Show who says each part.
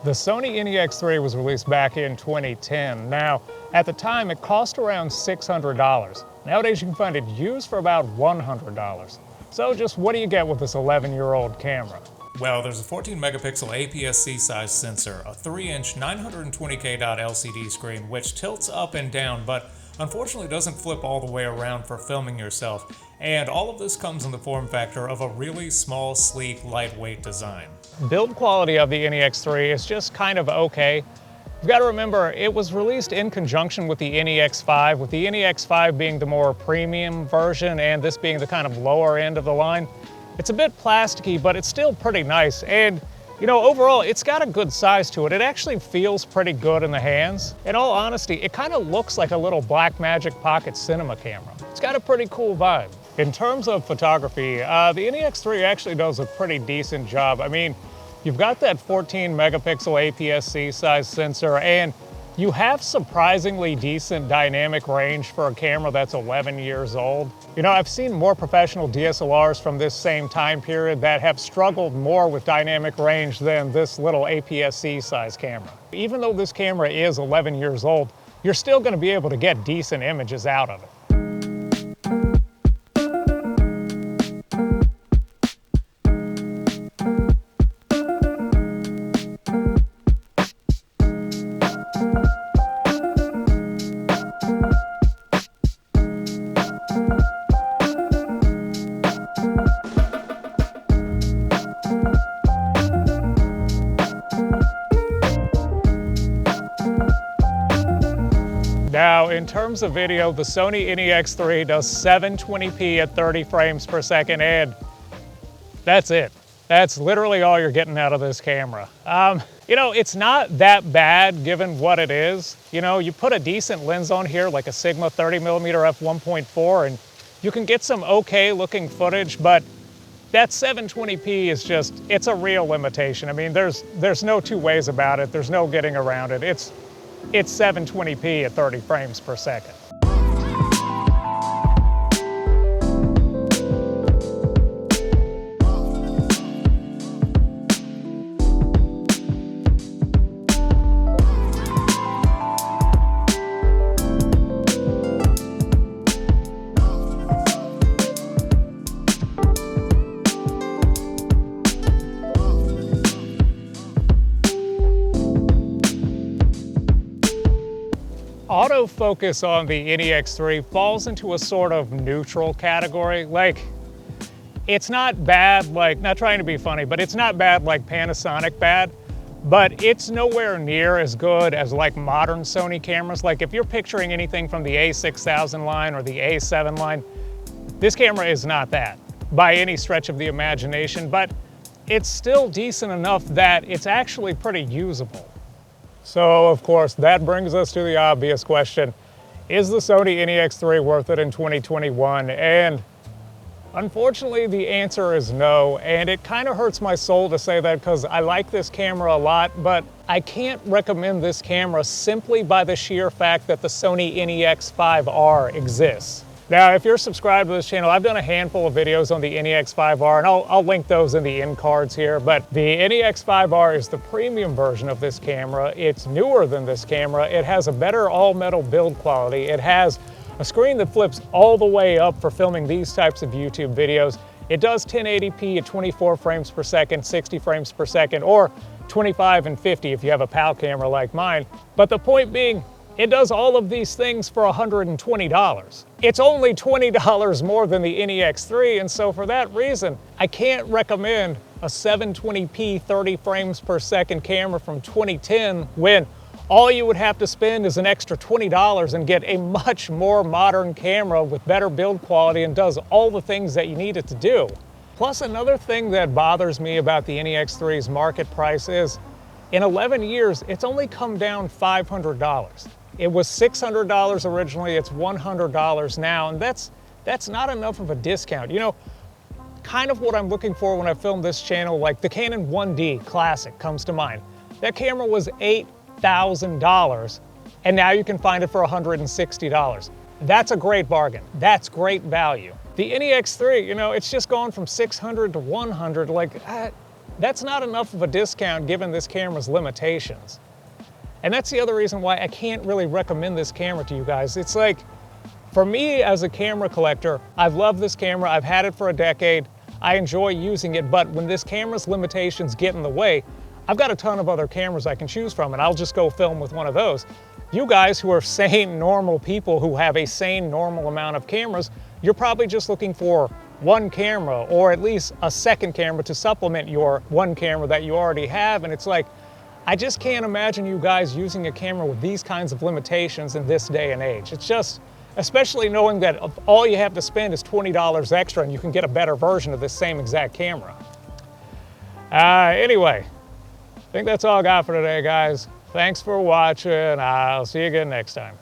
Speaker 1: The Sony NEX-3 was released back in 2010. Now, at the time, it cost around $600. Nowadays, you can find it used for about $100. So just what do you get with this 11-year-old camera?
Speaker 2: Well, there's a 14 megapixel APS-C size sensor, a 3-inch 920K dot LCD screen which tilts up and down, but unfortunately doesn't flip all the way around for filming yourself. And all of this comes in the form factor of a really small, sleek, lightweight design.
Speaker 1: Build quality of the NEX-3 is just kind of okay. You've got to remember, it was released in conjunction with the NEX-5, with the NEX-5 being the more premium version and this being the kind of lower end of the line. It's a bit plasticky, but it's still pretty nice. And, you know, overall, it's got a good size to it. It actually feels pretty good in the hands. In all honesty, it kind of looks like a little Blackmagic pocket cinema camera. It's got a pretty cool vibe. In terms of photography, the NEX-3 actually does a pretty decent job. I mean, you've got that 14 megapixel APS-C size sensor, and you have surprisingly decent dynamic range for a camera that's 11 years old. You know, I've seen more professional DSLRs from this same time period that have struggled more with dynamic range than this little APS-C size camera. Even though this camera is 11 years old, you're still going to be able to get decent images out of it. Now, in terms of video, the Sony NEX-3 does 720p at 30 frames per second, and that's it. That's literally all you're getting out of this camera. You know, it's not that bad given what it is. You know, you put a decent lens on here, like a Sigma 30mm f1.4, and you can get some okay looking footage, but that 720p is just, it's a real limitation. I mean, there's no two ways about it. There's no getting around it. It's 720p at 30 frames per second. Autofocus on the NEX-3 falls into a sort of neutral category. Like, it's not bad, like, not trying to be funny, but it's not bad like Panasonic bad, but it's nowhere near as good as like modern Sony cameras. Like if you're picturing anything from the A6000 line or the A7 line, this camera is not that by any stretch of the imagination, but it's still decent enough that it's actually pretty usable. So, of course, that brings us to the obvious question. Is the Sony NEX-3 worth it in 2021? And unfortunately, the answer is no. And it kind of hurts my soul to say that because I like this camera a lot, but I can't recommend this camera simply by the sheer fact that the Sony NEX-5R exists. Now, if you're subscribed to this channel, I've done a handful of videos on the NEX-5R, and I'll link those in the end cards here, but the NEX-5R is the premium version of this camera. It's newer than this camera. It has a better all-metal build quality. It has a screen that flips all the way up for filming these types of YouTube videos. It does 1080p at 24 frames per second, 60 frames per second, or 25 and 50 if you have a PAL camera like mine. But the point being, it does all of these things for $120. It's only $20 more than the NEX-3, and so for that reason, I can't recommend a 720p 30 frames per second camera from 2010 when all you would have to spend is an extra $20 and get a much more modern camera with better build quality and does all the things that you need it to do. Plus, another thing that bothers me about the NEX-3's market price is, in 11 years, it's only come down $500. It was $600 originally, it's $100 now, and that's not enough of a discount. You know, kind of what I'm looking for when I film this channel, like the Canon 1D Classic comes to mind. That camera was $8,000, and now you can find it for $160. That's a great bargain. That's great value. The NEX-3, you know, it's just gone from 600 to 100, like, That's not enough of a discount given this camera's limitations. And that's the other reason why I can't really recommend this camera to you guys. It's like, for me as a camera collector, I've loved this camera, I've had it for a decade, I enjoy using it, but when this camera's limitations get in the way, I've got a ton of other cameras I can choose from, and I'll just go film with one of those. You guys who are sane, normal people who have a sane, normal amount of cameras, you're probably just looking for one camera, or at least a second camera to supplement your one camera that you already have, and it's like, I just can't imagine you guys using a camera with these kinds of limitations in this day and age. It's just, especially knowing that all you have to spend is $20 extra and you can get a better version of this same exact camera. Anyway, I think that's all I got for today, guys. Thanks for watching. I'll see you again next time.